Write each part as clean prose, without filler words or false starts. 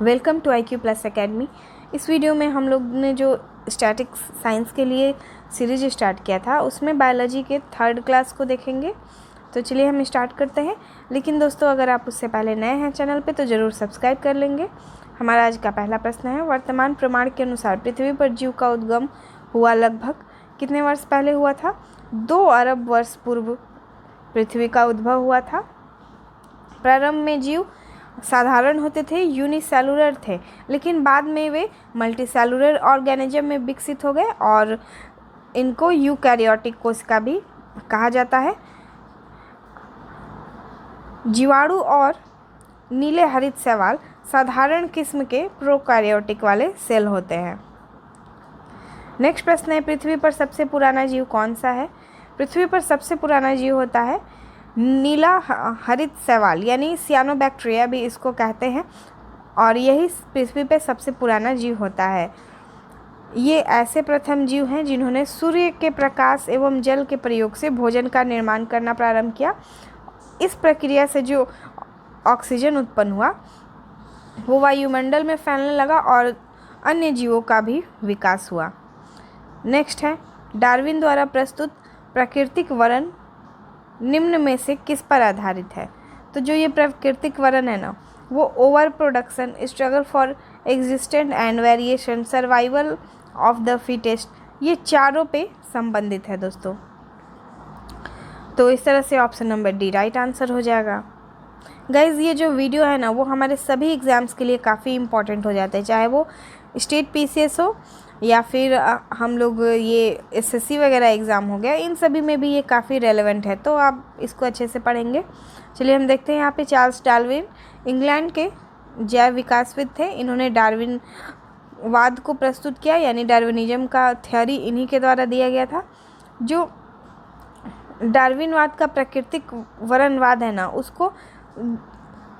Welcome to IQ plus academy. इस video में हम लोग ने जो स्टैटिक साइंस के लिए सीरीज स्टार्ट किया था उसमें बायोलॉजी के 3rd क्लास को देखेंगे। तो चलिए हम स्टार्ट करते हैं। लेकिन दोस्तों, अगर आप उससे पहले नए हैं चैनल पे तो ज़रूर सब्सक्राइब कर लेंगे। हमारा आज का पहला प्रश्न है, वर्तमान प्रमाण के अनुसार पृथ्वी पर जीव का उद्गम हुआ लगभग कितने वर्ष पहले हुआ था? 2 अरब वर्ष पूर्व पृथ्वी का उद्भव हुआ था। प्रारंभ में जीव साधारण होते थे, यूनिसेलुलर थे, लेकिन बाद में वे मल्टीसेलुलर ऑर्गेनिज्म में विकसित हो गए और इनको यूकैरियोटिक कोशिका भी कहा जाता है। जीवाणु और नीले हरित शैवाल साधारण किस्म के प्रोकैरियोटिक वाले सेल होते हैं। नेक्स्ट प्रश्न है, पृथ्वी पर सबसे पुराना जीव कौन सा है? पृथ्वी पर सबसे पुराना जीव होता है नीला हरित शैवाल, यानी सियानोबैक्टीरिया भी इसको कहते हैं, और यही पृथ्वी पे सबसे पुराना जीव होता है। ये ऐसे प्रथम जीव हैं जिन्होंने सूर्य के प्रकाश एवं जल के प्रयोग से भोजन का निर्माण करना प्रारंभ किया। इस प्रक्रिया से जो ऑक्सीजन उत्पन्न हुआ वो वायुमंडल में फैलने लगा और अन्य जीवों का भी विकास हुआ। नेक्स्ट है, डार्विन द्वारा प्रस्तुत प्राकृतिक वर्णन निम्न में से किस पर आधारित है? तो जो ये प्राकृतिक वर्णन है ना, वो over production, struggle for existence and variation, survival of the fittest, ये चारों पे संबंधित है दोस्तों। तो इस तरह से option number D right answer हो जाएगा। गाइज़, ये जो वीडियो है ना वो हमारे सभी एग्ज़ाम्स के लिए काफ़ी इंपॉर्टेंट हो जाते हैं, चाहे वो स्टेट PCS हो या फिर हम लोग ये SSC वगैरह एग्ज़ाम हो गया, इन सभी में भी ये काफ़ी रेलेवेंट है, तो आप इसको अच्छे से पढ़ेंगे। चलिए हम देखते हैं यहाँ पे चार्ल्स डार्विन इंग्लैंड के जैव विकासविद थे। इन्होंने डार्विन वाद को प्रस्तुत किया, यानी डार्विनिज्म का थ्योरी इन्हीं के द्वारा दिया गया था। जो डार्विनवाद का प्राकृतिक वर्णनवाद है ना, उसको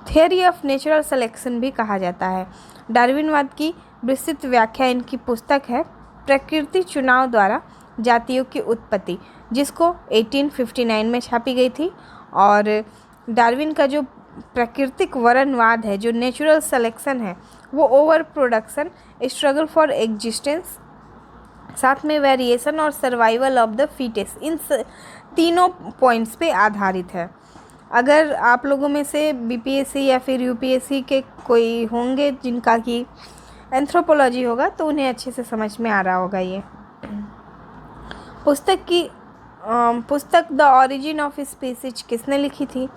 थियरी ऑफ नेचुरल सिलेक्शन भी कहा जाता है। डार्विनवाद की विस्तृत व्याख्या इनकी पुस्तक है प्रकृति चुनाव द्वारा जातियों की उत्पत्ति, जिसको 1859 में छापी गई थी। और डार्विन का जो प्राकृतिक वर्णनवाद है, जो नेचुरल सिलेक्शन है, वो over production, struggle for existence, साथ में वेरिएशन और सर्वाइवल ऑफ द फिटेस्ट, इन तीनों पॉइंट्स पे आधारित है। अगर आप लोगों में से BPSC या फिर UPSC के कोई होंगे जिनका कि एंथ्रोपोलॉजी होगा तो उन्हें अच्छे से समझ में आ रहा होगा। ये पुस्तक द ऑरिजिन ऑफ स्पीसीज किसने लिखी थी?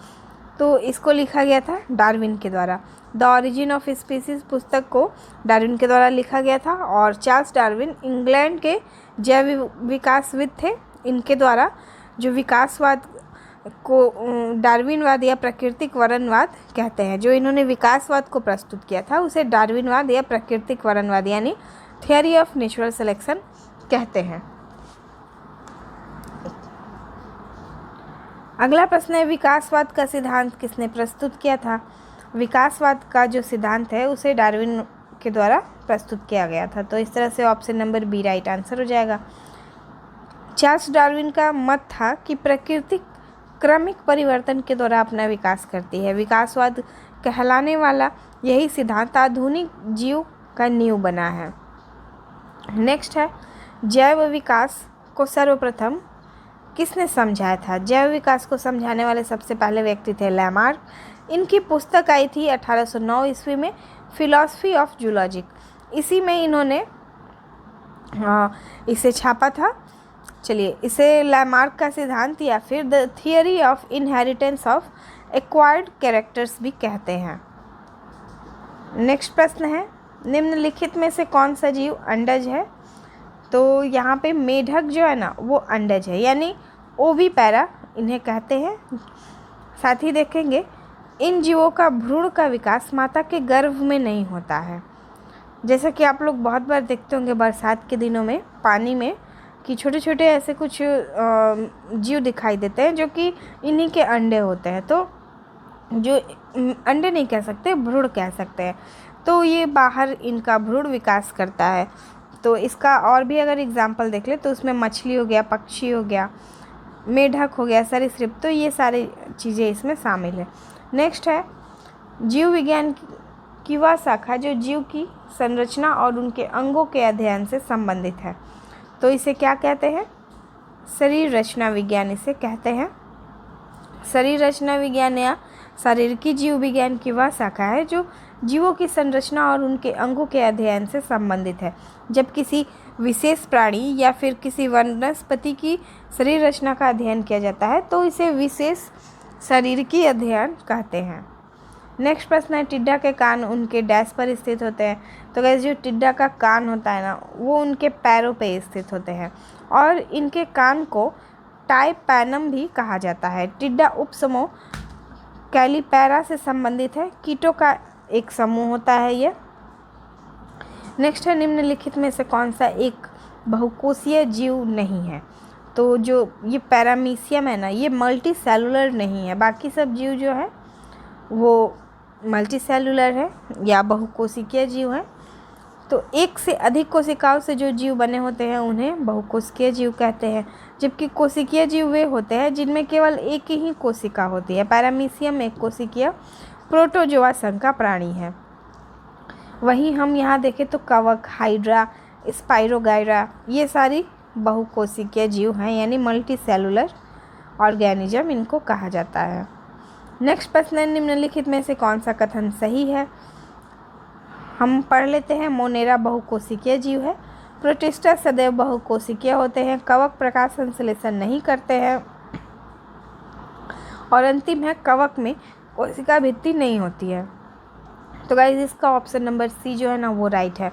तो इसको लिखा गया था डार्विन के द्वारा। द ऑरिजिन ऑफ स्पीसीज पुस्तक को डार्विन के द्वारा लिखा गया था, और चार्ल्स डार्विन इंग्लैंड के जैव विकासविद थे। इनके द्वारा जो विकासवाद को डार्विनवाद या प्राकृतिक वर्णनवाद कहते हैं, जो इन्होंने विकासवाद को प्रस्तुत किया था उसे डार्विनवाद या प्राकृतिक वर्णनवाद यानी थियरी ऑफ नेचुरल सिलेक्शन कहते हैं। अगला प्रश्न है, विकासवाद का सिद्धांत किसने प्रस्तुत किया था? विकासवाद का जो सिद्धांत है उसे डार्विन के द्वारा प्रस्तुत किया गया था। तो इस तरह से option number B right answer हो जाएगा। चार्ल्स डार्विन का मत था कि प्रकृति क्रमिक परिवर्तन के द्वारा अपना विकास करती है। विकासवाद कहलाने वाला यही सिद्धांत आधुनिक जीव का नींव बना है। नेक्स्ट है, जैव विकास को सर्वप्रथम किसने समझाया था? जैव विकास को समझाने वाले सबसे पहले व्यक्ति थे लैमार्क। इनकी पुस्तक आई थी 1809 ईस्वी में, फिलॉसफी ऑफ जूलॉजी। इसी में इन्होंने इसे छापा था। चलिए, इसे लैमार्क का सिद्धांत या फिर the theory of inheritance of acquired characters भी कहते हैं। नेक्स्ट प्रश्न है, निम्नलिखित में से कौन सा जीव अंडज है? तो यहाँ पे मेढक जो है ना वो अंडज है, यानी ओविपैरा इन्हें कहते हैं। साथ ही देखेंगे, इन जीवों का भ्रूण का विकास माता के गर्भ में नहीं होता है। जैसा कि आप लोग बहुत बार देखते होंगे बरसात के दिनों में पानी में कि छोटे छोटे ऐसे कुछ जीव दिखाई देते हैं जो कि इन्हीं के अंडे होते हैं। तो जो अंडे नहीं कह सकते, भ्रूण कह सकते हैं। तो ये बाहर इनका भ्रूण विकास करता है। तो इसका और भी अगर एग्जाम्पल देख ले तो उसमें मछली हो गया, पक्षी हो गया, मेढक हो गया, सरीसृप, तो ये सारी चीज़ें इसमें शामिल है। नेक्स्ट है, जीव विज्ञान वह शाखा जो जीव की संरचना और उनके अंगों के अध्ययन से संबंधित है। तो इसे क्या कहते हैं? शरीर रचना विज्ञान इसे कहते हैं। शरीर रचना विज्ञान या शारीरिक जीव विज्ञान की वह शाखा है जो जीवों की संरचना और उनके अंगों के अध्ययन से संबंधित है। जब किसी विशेष प्राणी या फिर किसी वनस्पति की शरीर रचना का अध्ययन किया जाता है तो इसे विशेष शारीरिकी अध्ययन कहते हैं। नेक्स्ट प्रश्न है, टिड्डा के कान उनके डैश पर स्थित होते हैं। तो गाइस जो टिड्डा का कान होता है ना, वो उनके पैरों पे स्थित होते हैं और इनके कान को टाइपैनम भी कहा जाता है। टिड्डा उपसमूह कैलीपैरा से संबंधित है। कीटों का एक समूह होता है ये। नेक्स्ट है, निम्नलिखित में से कौन सा एक बहुकोषीय जीव नहीं है? तो जो ये पैरामीशियम है ना, ये मल्टी सेलुलर नहीं है। बाकी सब जीव जो है वो मल्टी सेलुलर है या बहुकोशिकीय जीव है। तो एक से अधिक कोशिकाओं से जो जीव बने होते हैं उन्हें बहुकोशिकीय जीव कहते हैं। जबकि कोशिकीय जीव वे होते हैं जिनमें केवल एक ही कोशिका होती है। पैरामीशियम एक कोशिकीय प्रोटोजोआ संघ का प्राणी है। वहीं हम यहाँ देखें तो कवक, हाइड्रा, स्पाइरोगाइरा ये सारी बहुकोशिकीय जीव हैं, यानी मल्टी सेलुलर ऑर्गेनिज्म इनको कहा जाता है। नेक्स्ट प्रश्न है, निम्नलिखित में से कौन सा कथन सही है? हम पढ़ लेते हैं। मोनेरा बहुकोशिकीय जीव है। प्रोटिस्टा सदैव बहुकोशिकीय होते हैं। कवक प्रकाश संश्लेषण नहीं करते हैं। और अंतिम है, कवक में कोशिका भित्ति नहीं होती है। तो गाइस इसका ऑप्शन नंबर सी जो है ना वो राइट है।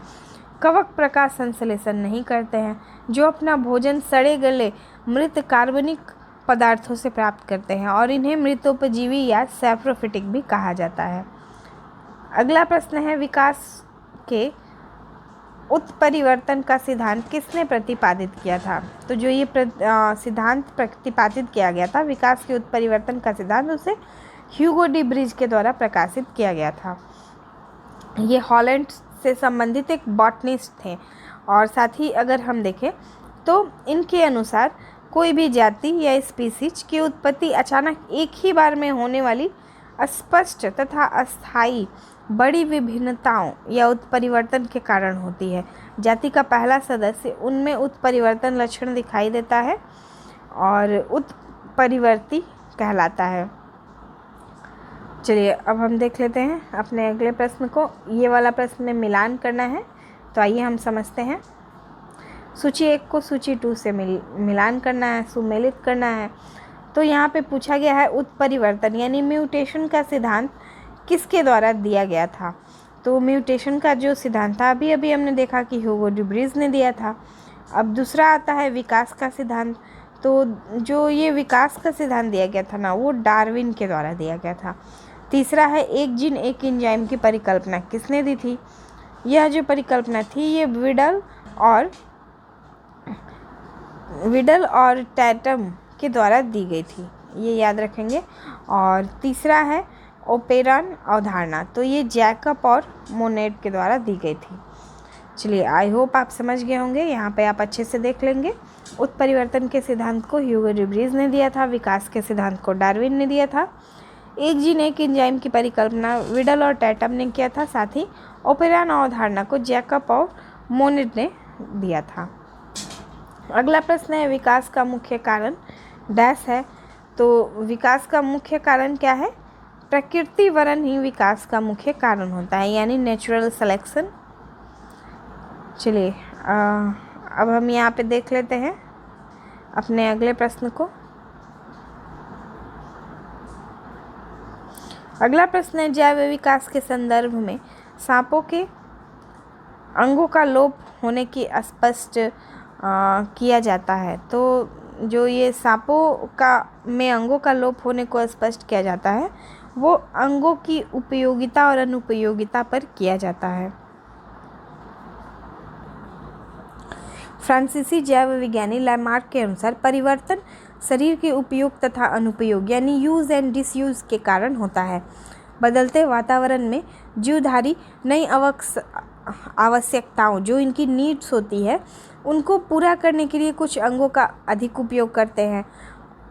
कवक प्रकाश संश्लेषण नहीं करते हैं, जो अपना भोजन सड़े गले मृत कार्बनिक पदार्थों से प्राप्त करते हैं और इन्हें मृतोपजीवी या सैप्रोफिटिक भी कहा जाता है। अगला प्रश्न है, विकास के उत्परिवर्तन का सिद्धांत किसने प्रतिपादित किया था? तो जो ये सिद्धांत प्रतिपादित किया गया था, विकास के उत्परिवर्तन का सिद्धांत, उसे ह्यूगो डी ब्रिज के द्वारा प्रकाशित किया गया था। ये हॉलैंड से संबंधित एक बॉटनिस्ट थे और साथ ही अगर हम देखें तो इनके अनुसार कोई भी जाति या स्पीसीज की उत्पत्ति अचानक एक ही बार में होने वाली अस्पष्ट तथा अस्थायी बड़ी विभिन्नताओं या उत्परिवर्तन के कारण होती है। जाति का पहला सदस्य उनमें उत्परिवर्तन लक्षण दिखाई देता है और उत्परिवर्ती कहलाता है। चलिए अब हम देख लेते हैं अपने अगले प्रश्न को। ये वाला प्रश्न में मिलान करना है, तो आइए हम समझते हैं। सूची 1 को सूची 2 से मिलान करना है, सुमेलित करना है। तो यहाँ पे पूछा गया है उत्परिवर्तन यानी म्यूटेशन का सिद्धांत किसके द्वारा दिया गया था? तो म्यूटेशन का जो सिद्धांत था अभी अभी हमने देखा कि ह्यूगो डी ब्रिज ने दिया था। अब दूसरा आता है विकास का सिद्धांत। तो जो ये विकास का सिद्धांत दिया गया था ना, वो डार्विन के द्वारा दिया गया था। तीसरा है एक जीन एक एंजाइम की परिकल्पना किसने दी थी? यह जो परिकल्पना थी ये विडल और टैटम के द्वारा दी गई थी, ये याद रखेंगे। और तीसरा है ओपेरॉन अवधारणा, तो ये जैकब और मोनेट के द्वारा दी गई थी। चलिए आई होप आप समझ गए होंगे। यहाँ पे आप अच्छे से देख लेंगे। उत्परिवर्तन के सिद्धांत को ह्यूगो डी ब्रिज ने दिया था, विकास के सिद्धांत को डार्विन ने दिया था, एक जीन एक एंजाइम की परिकल्पना विडल और टैटम ने किया था, साथ ही ओपेरॉन अवधारणा को जैकब और मोनेट ने दिया था। अगला प्रश्न है विकास का मुख्य कारण डैश है। तो विकास का मुख्य कारण क्या है? प्रकृति वरण ही विकास का मुख्य कारण होता है, यानी नेचुरल सिलेक्शन। चलिए अब हम यहाँ पे देख लेते हैं अपने अगले प्रश्न को। अगला प्रश्न है जैव विकास के संदर्भ में सांपों के अंगों का लोप होने की स्पष्ट किया जाता है। तो जो ये सांपों का में अंगों का लोप होने को स्पष्ट किया जाता है वो अंगों की उपयोगिता और अनुपयोगिता पर किया जाता है। फ्रांसीसी जैव विज्ञानी लैमार्क के अनुसार परिवर्तन शरीर के उपयोग तथा अनुपयोग यानी यूज़ एंड डिसयूज़ के कारण होता है। बदलते वातावरण में जीवधारी नई आवश्यकताओं जो इनकी नीड्स होती है उनको पूरा करने के लिए कुछ अंगों का अधिक उपयोग करते हैं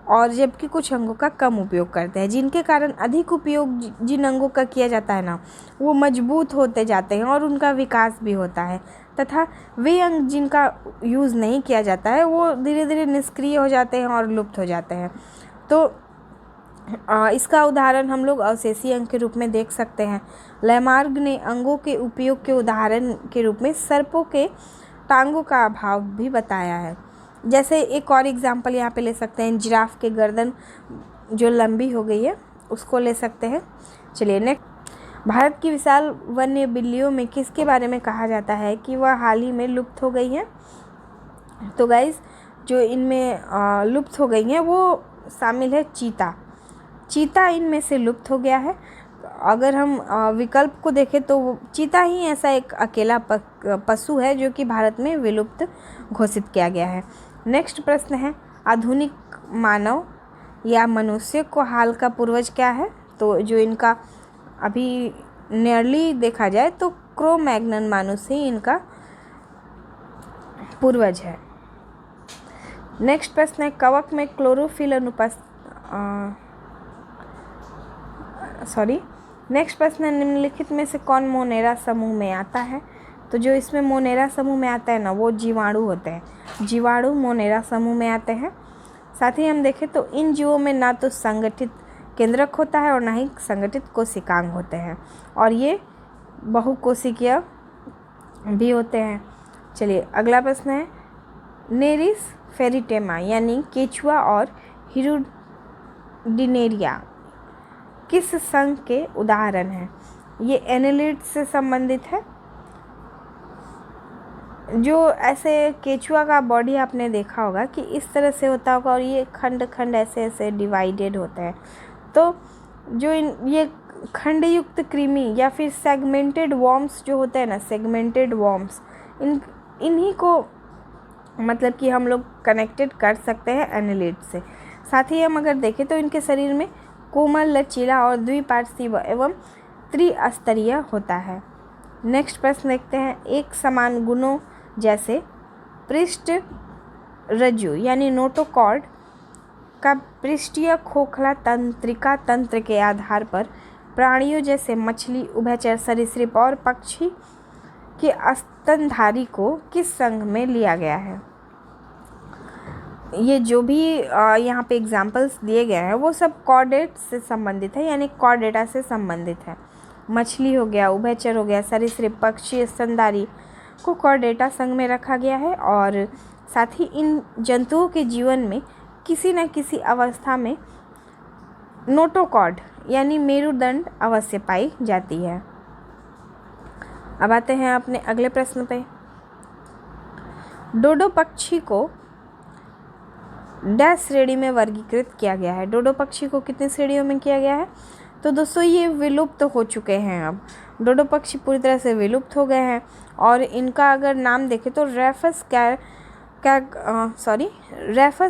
और जबकि कुछ अंगों का कम उपयोग करते हैं, जिनके कारण अधिक उपयोग जिन अंगों का किया जाता है ना, वो मजबूत होते जाते हैं और उनका विकास भी होता है, तथा वे अंग जिनका यूज़ नहीं किया जाता है वो धीरे धीरे निष्क्रिय हो जाते हैं और लुप्त हो जाते हैं। तो इसका उदाहरण हम लोग अवशेषीय अंग के रूप में देख सकते हैं। लैमार्क ने अंगों के उपयोग के उदाहरण के रूप में सर्पों के टांगों का अभाव भी बताया है। जैसे एक और एग्जाम्पल यहाँ पे ले सकते हैं, जिराफ के गर्दन जो लंबी हो गई है उसको ले सकते हैं। चलिए नेक्स्ट, भारत की विशाल वन्य बिल्लियों में किसके बारे में कहा जाता है कि वह हाल ही में लुप्त हो गई हैं? तो गाइस, जो इनमें लुप्त हो गई हैं वो शामिल है चीता। चीता इनमें से लुप्त हो गया है। अगर हम विकल्प को देखें तो चीता ही ऐसा एक अकेला पशु है जो कि भारत में विलुप्त घोषित किया गया है। नेक्स्ट प्रश्न है, आधुनिक मानव या मनुष्य को हाल का पूर्वज क्या है? तो जो इनका अभी नियरली देखा जाए तो क्रो मैग्नन मानुस ही इनका पूर्वज है। नेक्स्ट प्रश्न है, कवक में क्लोरोफिल नेक्स्ट प्रश्न है, निम्नलिखित में से कौन मोनेरा समूह में आता है? तो जो इसमें मोनेरा समूह में आता है ना, वो जीवाणु होते हैं। जीवाणु मोनेरा समूह में आते हैं। साथ ही हम देखें तो इन जीवों में ना तो संगठित केंद्रक होता है और ना ही संगठित कोशिकांग होते हैं, और ये बहुकोशिकीय भी होते हैं। चलिए अगला प्रश्न है, नेरिस फेरिटेमा यानी केचुआ और हिरुडिनेरिया किस संघ के उदाहरण हैं? ये एनेलिड से संबंधित है। जो ऐसे केचुआ का बॉडी आपने देखा होगा कि इस तरह से होता होगा और ये खंड खंड ऐसे ऐसे डिवाइडेड होते हैं। तो जो ये खंडयुक्त कृमि या फिर सेगमेंटेड वॉर्म्स जो होते हैं ना, सेगमेंटेड वॉर्म्स, इन्हीं को मतलब कि हम लोग कनेक्टेड कर सकते हैं एनेलिड से। साथ ही हम अगर देखें तो इनके शरीर में कोमल, लचीला और द्विपार्श्विक एवं त्रिस्तरीय होता है। नेक्स्ट प्रश्न देखते हैं, एक समान गुणों जैसे पृष्ठ रज्जु यानी नोटोकॉर्ड का पृष्ठीय खोखला तंत्रिका तंत्र के आधार पर प्राणियों जैसे मछली, उभयचर, सरीसृप और पक्षी के स्तनधारी को किस संघ में लिया गया है? ये जो भी यहाँ पे एग्जाम्पल्स दिए गए हैं वो सब कॉर्डेट से संबंधित है, यानी कॉर्डेटा से संबंधित है। मछली हो गया, उभयचर हो गया, सरीसृप, पक्षी, स्तनधारी को कॉर्डेटा संघ में रखा गया है। और साथ ही इन जंतुओं के जीवन में किसी न किसी अवस्था में नोटोकॉर्ड यानी मेरुदंड अवश्य पाई जाती है। अब आते हैं अपने अगले प्रश्न पे। डोडो पक्षी को डैश श्रेणी में वर्गीकृत किया गया है? डोडो पक्षी को कितनी श्रेणियों में किया गया है? तो दोस्तों ये विलुप्त हो चुके हैं। अब डोडो पक्षी पूरी तरह से विलुप्त हो गए हैं और इनका अगर नाम देखें तो रेफस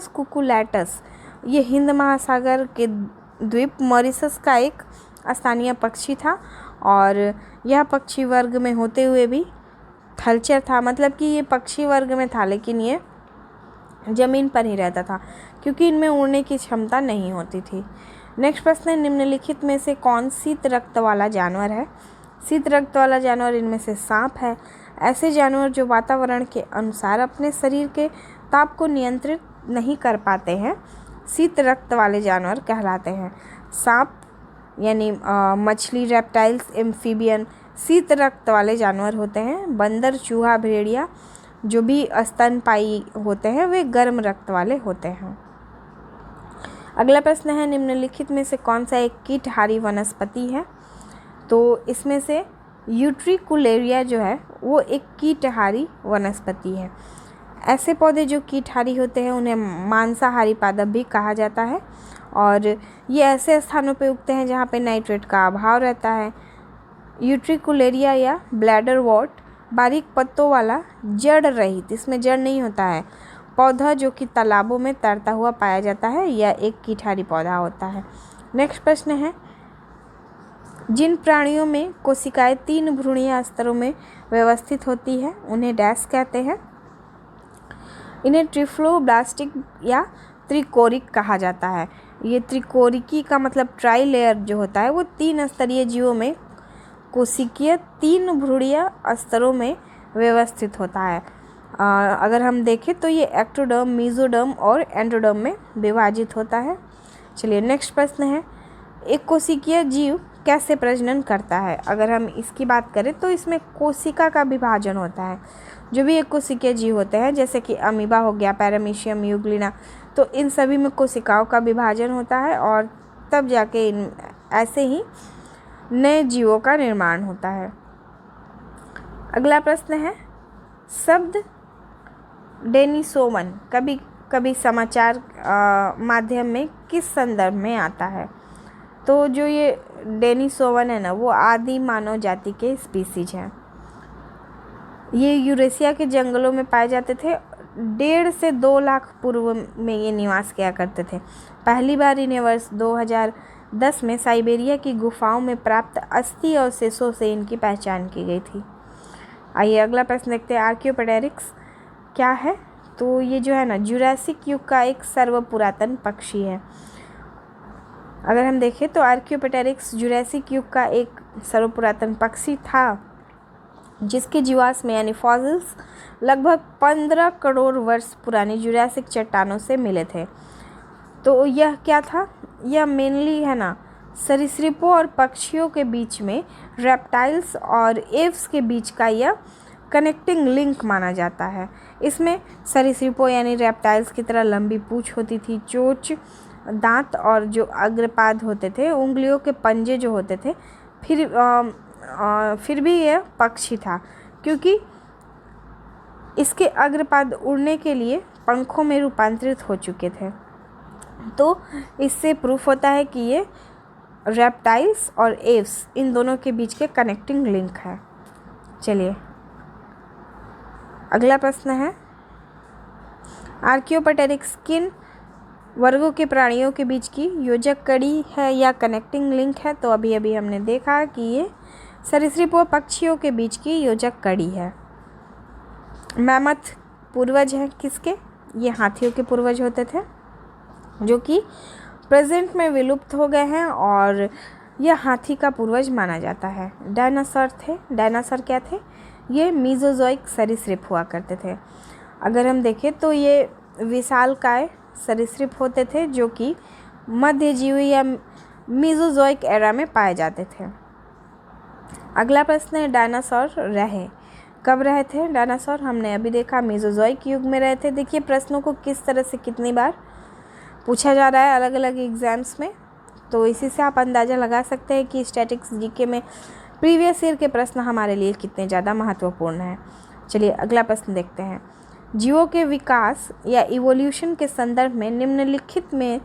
कुकुलैटस, ये हिंद महासागर के द्वीप मॉरिशस का एक स्थानीय पक्षी था और यह पक्षी वर्ग में होते हुए भी थलचर था। मतलब कि ये पक्षी वर्ग में था लेकिन ये ज़मीन पर ही रहता था क्योंकि इनमें उड़ने की क्षमता नहीं होती थी। नेक्स्ट प्रश्न है, निम्नलिखित में से कौन शीत रक्त वाला जानवर है? शीत रक्त वाला जानवर इनमें से सांप है। ऐसे जानवर जो वातावरण के अनुसार अपने शरीर के ताप को नियंत्रित नहीं कर पाते हैं शीत रक्त वाले जानवर कहलाते हैं। सांप यानी मछली, रेप्टाइल्स, एम्फीबियन शीत रक्त वाले जानवर होते हैं। बंदर, चूहा, भेड़िया जो भी स्तनपायी होते हैं वे गर्म रक्त वाले होते हैं। अगला प्रश्न है, निम्नलिखित में से कौन सा एक कीटहारी वनस्पति है? तो इसमें से यूट्रिकुलेरिया जो है वो एक कीटहारी वनस्पति है। ऐसे पौधे जो कीटहारी होते हैं उन्हें मांसाहारी पादप भी कहा जाता है और ये ऐसे स्थानों पे उगते हैं जहाँ पे नाइट्रेट का अभाव रहता है। यूट्रिकुलेरिया या ब्लैडर वॉट बारीक पत्तों वाला जड़ रहित, इसमें जड़ नहीं होता है, पौधा जो कि तालाबों में तैरता हुआ पाया जाता है, यह एक कीटहारी पौधा होता है। नेक्स्ट प्रश्न है, जिन प्राणियों में कोशिकाएं 3 भ्रूणीय स्तरों में व्यवस्थित होती है उन्हें डैश कहते हैं? इन्हें ट्रिफ्लोब्लास्टिक या त्रिकोरिक कहा जाता है। ये त्रिकोरिकी का मतलब ट्राई लेयर जो होता है वो 3 स्तरीय जीवों में कोशिकीय 3 भ्रूणीय स्तरों में व्यवस्थित होता है। अगर हम देखें तो ये एक्टोडर्म, मेसोडर्म और एंडोडर्म में विभाजित होता है। चलिए नेक्स्ट प्रश्न है, एक कोशिकीय जीव कैसे प्रजनन करता है? अगर हम इसकी बात करें तो इसमें कोशिका का विभाजन होता है। जो भी एक कोशिकीय जीव होते हैं जैसे कि अमीबा हो गया, पैरामीशियम, यूग्लिना, तो इन सभी में कोशिकाओं का विभाजन होता है और तब जाके ऐसे ही नए जीवों का निर्माण होता है। अगला प्रश्न है, शब्द डेनिसोवन कभी कभी समाचार माध्यम में किस संदर्भ में आता है? तो जो ये डेनिसोवन है ना, वो आदि मानव जाति के स्पीसीज हैं। ये यूरेशिया के जंगलों में पाए जाते थे। 1.5 से 2 लाख पूर्व में ये निवास किया करते थे। पहली बार इन्हें वर्ष 2010 में साइबेरिया की गुफाओं में प्राप्त अस्थि अवशेषों से इनकी पहचान की गई थी। आइए अगला प्रश्न देखते हैं, आर्कियोपेटेरिक्स क्या है? तो ये जो है ना, जुरासिक युग का एक सर्वपुरातन पक्षी है। अगर हम देखें तो आर्कियोपेटेरिक्स जुरासिक युग का एक सर्वपुरातन पक्षी था जिसके जीवाश्म यानी फॉसिल्स लगभग 15 करोड़ वर्ष पुरानी जुरासिक चट्टानों से मिले थे। तो यह क्या था? यह मेनली है ना सरीसृपों और पक्षियों के बीच में रेप्टाइल्स और एव्स के बीच का यह कनेक्टिंग लिंक माना जाता है। इसमें सरीसृपों यानी रेप्टाइल्स की तरह लंबी पूंछ होती थी, चोंच, दांत और जो अग्रपाद होते थे, उंगलियों के पंजे जो होते थे। फिर भी यह पक्षी था क्योंकि इसके अग्रपाद उड़ने के लिए पंखों में रूपांतरित हो चुके थे। तो इससे प्रूफ होता है कि ये रेप्टाइल्स और एव्स इन दोनों के बीच के कनेक्टिंग लिंक है। चलिए अगला प्रश्न है, आर्कियोपेटेरिक्स किन वर्गों के प्राणियों के बीच की योजक कड़ी है या कनेक्टिंग लिंक है? तो अभी अभी हमने देखा कि ये सरीसृपों पक्षियों के बीच की योजक कड़ी है। मैमथ पूर्वज हैं किसके? ये हाथियों के पूर्वज होते थे जो कि प्रेजेंट में विलुप्त हो गए हैं और यह हाथी का पूर्वज माना जाता है। डायनासोर थे। डायनासोर क्या थे? ये मीजोजोइक सरीसृप हुआ करते थे। अगर हम देखें तो ये विशालकाय सरीसृप होते थे जो कि मध्यजीवी या मीजोजोइक एरा में पाए जाते थे। अगला प्रश्न है, डायनासोर रहे कब रहे थे? डायनासोर हमने अभी देखा मेसोजोइक युग में रहे थे। देखिए प्रश्नों को किस तरह से कितनी बार पूछा जा रहा है अलग अलग एग्जाम्स में, तो इसी से आप अंदाज़ा लगा सकते हैं कि स्टैटिक्स जीके में प्रीवियस ईयर के प्रश्न हमारे लिए कितने ज़्यादा महत्वपूर्ण हैं। चलिए अगला प्रश्न देखते हैं, जीवों के विकास या इवोल्यूशन के संदर्भ में निम्नलिखित में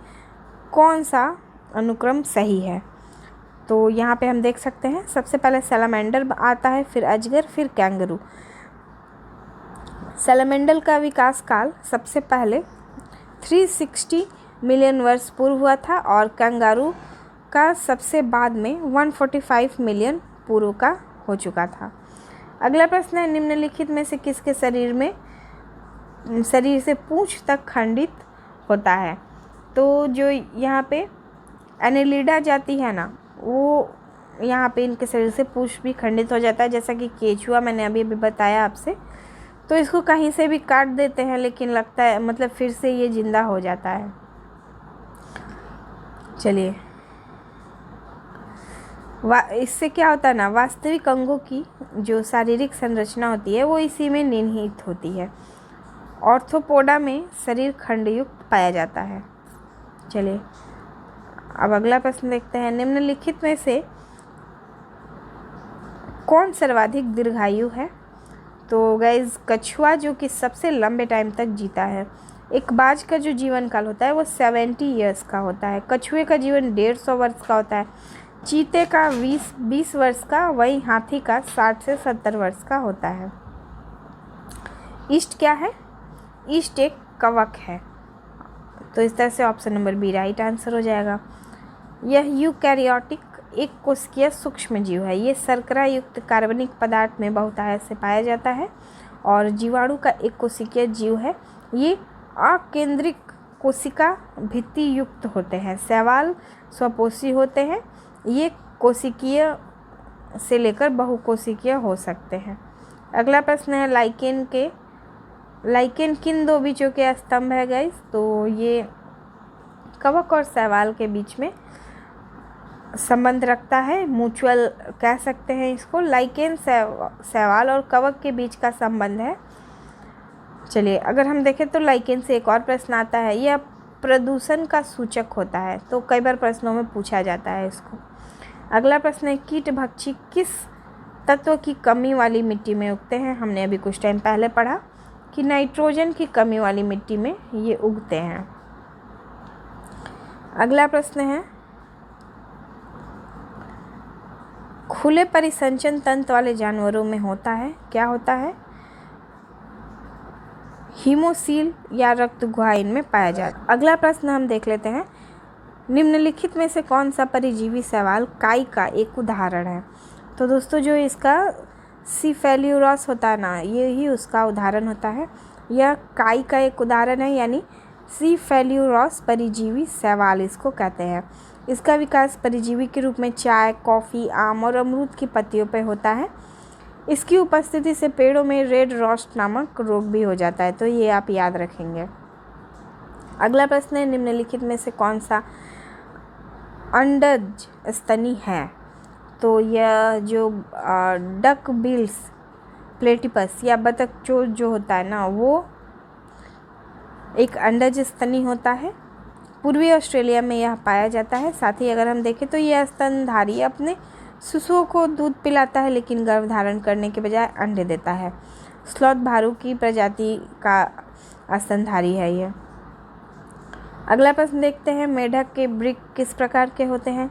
कौन सा अनुक्रम सही है? तो यहाँ पे हम देख सकते हैं सबसे पहले सैलामेंडर आता है, फिर अजगर, फिर कैंगरू। सैलामेंडर का विकास काल सबसे पहले 360 मिलियन वर्ष पूर्व हुआ था और कैंगारू का सबसे बाद में 145 मिलियन पूर्व का हो चुका था। अगला प्रश्न है, निम्नलिखित में से किसके शरीर से पूंछ तक खंडित होता है? तो जो यहाँ पे एनेलिडा जाति है ना, वो यहाँ पे इनके शरीर से पूंछ भी खंडित हो जाता है, जैसा कि केचुआ मैंने अभी बताया आपसे। तो इसको कहीं से भी काट देते हैं लेकिन लगता है मतलब फिर से ये जिंदा हो जाता है। चलिए इससे क्या होता है ना, वास्तविक अंगों की जो शारीरिक संरचना होती है वो इसी में निहित होती है। ऑर्थोपोडा में शरीर खंडयुक्त पाया जाता है। चलिए अब अगला प्रश्न देखते हैं, निम्नलिखित में से कौन सर्वाधिक दीर्घायु है? तो गाइज कछुआ जो कि सबसे लंबे टाइम तक जीता है। एक बाज का जो जीवन काल होता है वो 70 ईयर्स का होता है। कछुए का जीवन 150 वर्ष का होता है। चीते का 20 वर्ष का, वहीं हाथी का 60 से 70 वर्ष का होता है। ईस्ट क्या है? ईस्ट एक कवक है। तो इस तरह से option number B right answer हो जाएगा। यह यूकैरियोटिक एक कोशिकीय सूक्ष्म जीव है। ये शर्करा युक्त कार्बनिक पदार्थ में बहुतायत से पाया जाता है और जीवाणु का एक कोशिकीय जीव है। ये अकेंद्रिक कोशिका भित्ति युक्त होते हैं। शैवाल स्वपोषी होते हैं। ये कोशिकीय से लेकर बहुकोशिकीय हो सकते हैं। अगला प्रश्न है लाइकेन किन दो बीजों के स्तंभ है गाइस? तो ये कवक और शैवाल के बीच में संबंध रखता है, म्यूचुअल कह सकते हैं इसको। लाइकेन शैवाल और कवक के बीच का संबंध है। चलिए अगर हम देखें तो लाइकेन से एक और प्रश्न आता है, यह प्रदूषण का सूचक होता है। तो कई बार प्रश्नों में पूछा जाता है इसको। अगला प्रश्न है कीटभक्षी किस तत्व की कमी वाली मिट्टी में उगते हैं? हमने अभी कुछ टाइम पहले पढ़ा कि नाइट्रोजन की कमी वाली मिट्टी में ये उगते हैं। अगला प्रश्न है खुले परिसंचन तंत्र वाले जानवरों में होता है, क्या होता है? हीमोसील या रक्त गुहा इनमें पाया जाता है। अगला प्रश्न हम देख लेते हैं, निम्नलिखित में से कौन सा परिजीवी शैवाल काई का एक उदाहरण है? तो दोस्तों जो इसका सीफेल्यूरस होता है ना, ये ही उसका उदाहरण होता है। यह काई का एक उदाहरण है, यानी सीफेल्यूरस परिजीवी शैवाल इसको कहते हैं। इसका विकास परिजीवी के रूप में चाय, कॉफ़ी, आम और अमरूद की पत्तियों पर होता है। इसकी उपस्थिति से पेड़ों में रेड रोस्ट नामक रोग भी हो जाता है, तो ये आप याद रखेंगे। अगला प्रश्न है निम्नलिखित में से कौन सा अंडज स्तनी है? तो यह जो डक बिल्स प्लेटिपस या बतख चोच जो होता है ना, वो एक अंडज स्तनी होता है। पूर्वी ऑस्ट्रेलिया में यह पाया जाता है। साथ ही अगर हम देखें तो यह स्तनधारी अपने शिशुओं को दूध पिलाता है, लेकिन गर्भधारण करने के बजाय अंडे देता है। स्लॉथ भालू की प्रजाति का स्तनधारी है यह। अगला प्रश्न देखते हैं, मेढक के वृक्क किस प्रकार के होते हैं?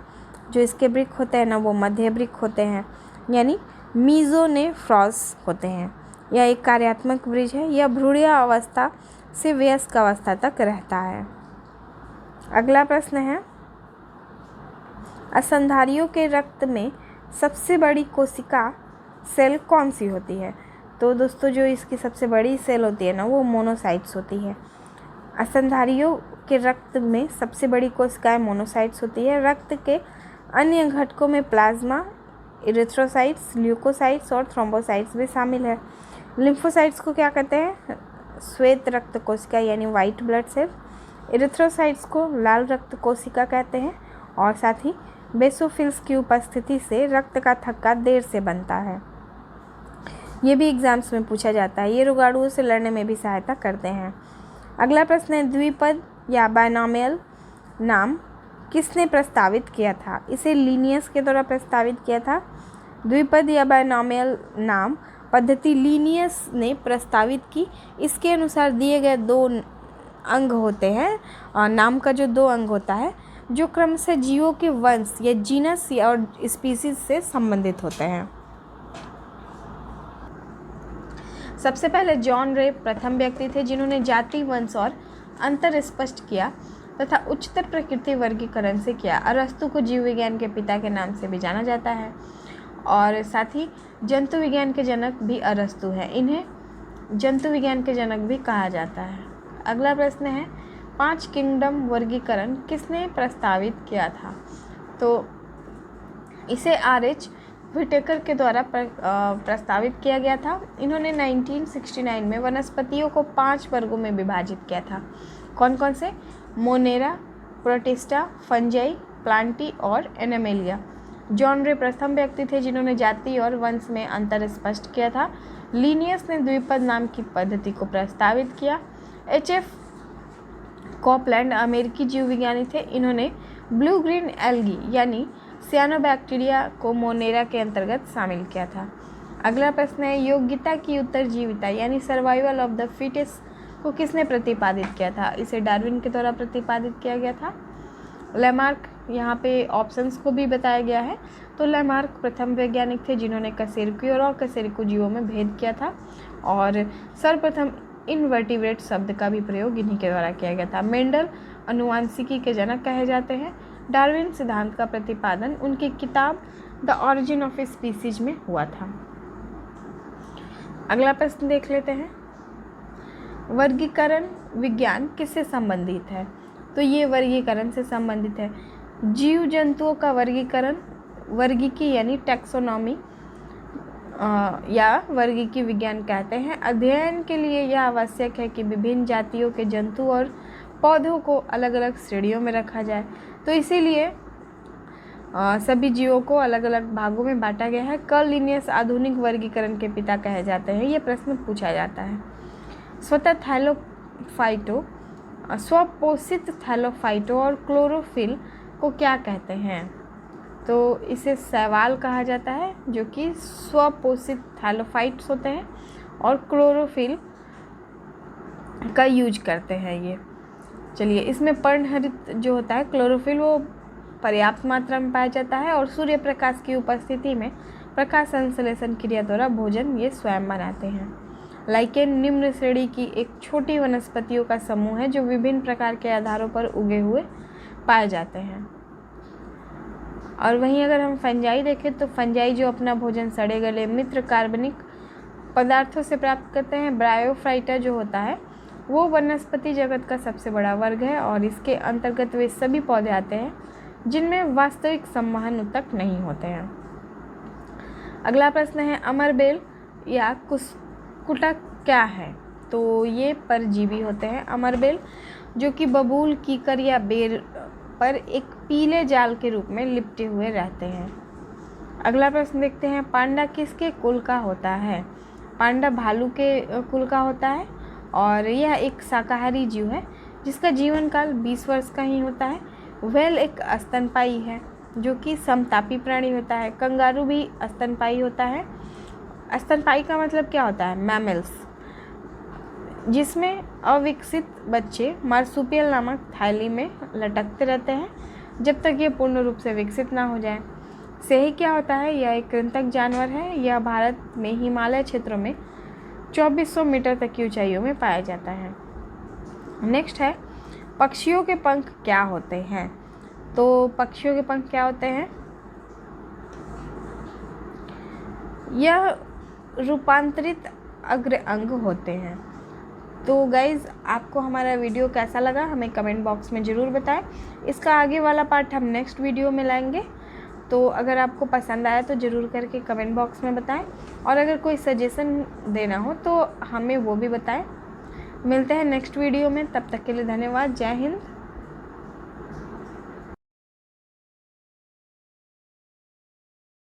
जो इसके वृक्क होते हैं ना, वो मध्य वृक्क होते हैं, यानी मीजोनेफ्रॉस होते हैं। यह एक कार्यात्मक वृक्क है। यह भ्रूणीय अवस्था से वयस्क अवस्था तक रहता है। अगला प्रश्न है, स्तनधारियों के रक्त में सबसे बड़ी कोशिका सेल कौन सी होती है? तो दोस्तों जो इसकी सबसे बड़ी सेल होती है ना, वो मोनोसाइट्स होती है। स्तनधारियों के रक्त में सबसे बड़ी कोशिकाएं मोनोसाइट्स होती है। रक्त के अन्य घटकों में प्लाज्मा, इरिथ्रोसाइट्स, ल्यूकोसाइट्स और थ्रोम्बोसाइट्स भी शामिल है। लिम्फोसाइट्स को क्या कहते हैं? श्वेत रक्त कोशिका यानी वाइट ब्लड सेल। इरिथ्रोसाइट्स को लाल रक्त कोशिका कहते हैं। और साथ ही बेसोफिल्स की उपस्थिति से रक्त का थक्का देर से बनता है। ये भी एग्जाम्स में पूछा जाता है। ये रोगाणुओं से लड़ने में भी सहायता करते हैं। अगला प्रश्न है, द्विपद या बायनॉमियल नाम किसने प्रस्तावित किया था? इसे लीनियस के द्वारा प्रस्तावित किया था। द्विपद या बायनॉमियल नाम पद्धति लीनियस ने प्रस्तावित की। इसके अनुसार दिए गए दो अंग होते हैं, और नाम का जो दो अंग होता है, जो क्रमशः जीवों के वंश या जीनस और स्पीसीज से संबंधित होते हैं। सबसे पहले जॉन रे प्रथम व्यक्ति थे जिन्होंने जाति, वंश और अंतर स्पष्ट किया तथा उच्चतर प्रकृति वर्गीकरण से किया। अरस्तु को जीव विज्ञान के पिता के नाम से भी जाना जाता है, और साथ ही जंतु विज्ञान के जनक भी अरस्तु है। इन्हें जंतु विज्ञान के जनक भी कहा जाता है। अगला प्रश्न है, 5 किंगडम वर्गीकरण किसने प्रस्तावित किया था? तो इसे आर.एच. व्हिटेकर के द्वारा प्रस्तावित किया गया था। इन्होंने 1969 में वनस्पतियों को 5 वर्गों में विभाजित किया था। कौन कौन से? मोनेरा, प्रोटिस्टा, फंजाई, प्लांटी और एनिमेलिया। जॉन रे प्रथम व्यक्ति थे जिन्होंने जाति और वंश में अंतर स्पष्ट किया था। लीनियस ने द्विपद नाम की पद्धति को प्रस्तावित किया। H.F. कॉपलैंड अमेरिकी जीव विज्ञानी थे। इन्होंने ब्लू ग्रीन एल्गी यानी सियानोबैक्टीरिया को मोनेरा के अंतर्गत शामिल किया था। अगला प्रश्न है, योग्यता की उत्तरजीविता यानी सर्वाइवल ऑफ द फिटेस्ट को किसने प्रतिपादित किया था? इसे डार्विन के द्वारा प्रतिपादित किया गया था। लैमार्क, यहाँ पे ऑप्शंस को भी बताया गया है। तो लैमार्क प्रथम वैज्ञानिक थे जिन्होंने कशेरुकी और अकशेरुकी जीवों में भेद किया था, और सर्वप्रथम इनवर्टिब्रेट शब्द का भी प्रयोग इन्हीं के द्वारा किया गया था। मेंडल अनुवांशिकी के जनक कहे जाते हैं। डार्विन सिद्धांत का प्रतिपादन उनकी किताब द ऑरिजिन ऑफ स्पीसीज में हुआ था। अगला प्रश्न देख लेते हैं, वर्गीकरण विज्ञान किससे संबंधित है? तो ये वर्गीकरण से संबंधित है। जीव जंतुओं का वर्गीकरण वर्गीकी यानी टैक्सोनॉमी या वर्गीकी विज्ञान कहते हैं। अध्ययन के लिए यह आवश्यक है कि विभिन्न जातियों के जंतु और पौधों को अलग अलग श्रेणियों में रखा जाए। तो इसीलिए सभी जीवों को अलग अलग भागों में बांटा गया है। कार्ल लिनियस आधुनिक वर्गीकरण के पिता कहे जाते हैं। ये प्रश्न पूछा जाता है। स्वतः थैलोफाइटो स्वपोषित थैलोफाइटो और क्लोरोफिल को क्या कहते हैं? तो इसे शैवाल कहा जाता है, जो कि स्वपोषित थैलोफाइट्स होते हैं और क्लोरोफिल का यूज करते हैं ये। चलिए, इसमें पर्णहरित जो होता है क्लोरोफिल वो पर्याप्त मात्रा में पाया जाता है और सूर्य प्रकाश की उपस्थिति में प्रकाश संश्लेषण क्रिया द्वारा भोजन ये स्वयं बनाते हैं। लाइकेन निम्न श्रेणी की एक छोटी वनस्पतियों का समूह है जो विभिन्न प्रकार के आधारों पर उगे हुए पाए जाते हैं। और वहीं अगर हम फंजाई देखें तो फंजाई जो अपना भोजन सड़े गले मित्र कार्बनिक पदार्थों से प्राप्त करते हैं। ब्रायोफाइटा जो होता है वो वनस्पति जगत का सबसे बड़ा वर्ग है और इसके अंतर्गत वे सभी पौधे आते हैं जिनमें वास्तविक संवहन ऊतक नहीं होते हैं। अगला प्रश्न है, अमरबेल या कुस्कुटा क्या है? तो ये परजीवी होते हैं। अमरबेल जो कि बबूल, कीकर या बेर पर एक पीले जाल के रूप में लिपटे हुए रहते हैं। अगला प्रश्न देखते हैं, पांडा किसके कुल का होता है? पांडा भालू के कुल का होता है और यह एक शाकाहारी जीव है जिसका जीवन काल 20 वर्ष का ही होता है। व्हेल एक स्तनपायी है जो कि समतापी प्राणी होता है। कंगारू भी स्तनपायी होता है। स्तनपायी का मतलब क्या होता है? मैमल्स, जिसमें अविकसित बच्चे मार्सुपियल नामक थैली में लटकते रहते हैं जब तक ये पूर्ण रूप से विकसित ना हो जाए। सेही क्या होता है? यह एक कृंतक जानवर है। यह भारत में हिमालय क्षेत्रों में 2400 मीटर तक की ऊंचाइयों में पाया जाता है। नेक्स्ट है, पक्षियों के पंख क्या होते हैं? तो पक्षियों के पंख क्या होते हैं? यह रूपांतरित अग्र अंग होते हैं। तो गाइज़, आपको हमारा वीडियो कैसा लगा हमें कमेंट बॉक्स में ज़रूर बताएं। इसका आगे वाला पार्ट हम नेक्स्ट वीडियो में लाएंगे। तो अगर आपको पसंद आया तो ज़रूर करके कमेंट बॉक्स में बताएं और अगर कोई सजेशन देना हो तो हमें वो भी बताएं। मिलते हैं नेक्स्ट वीडियो में, तब तक के लिए धन्यवाद। जय हिंद।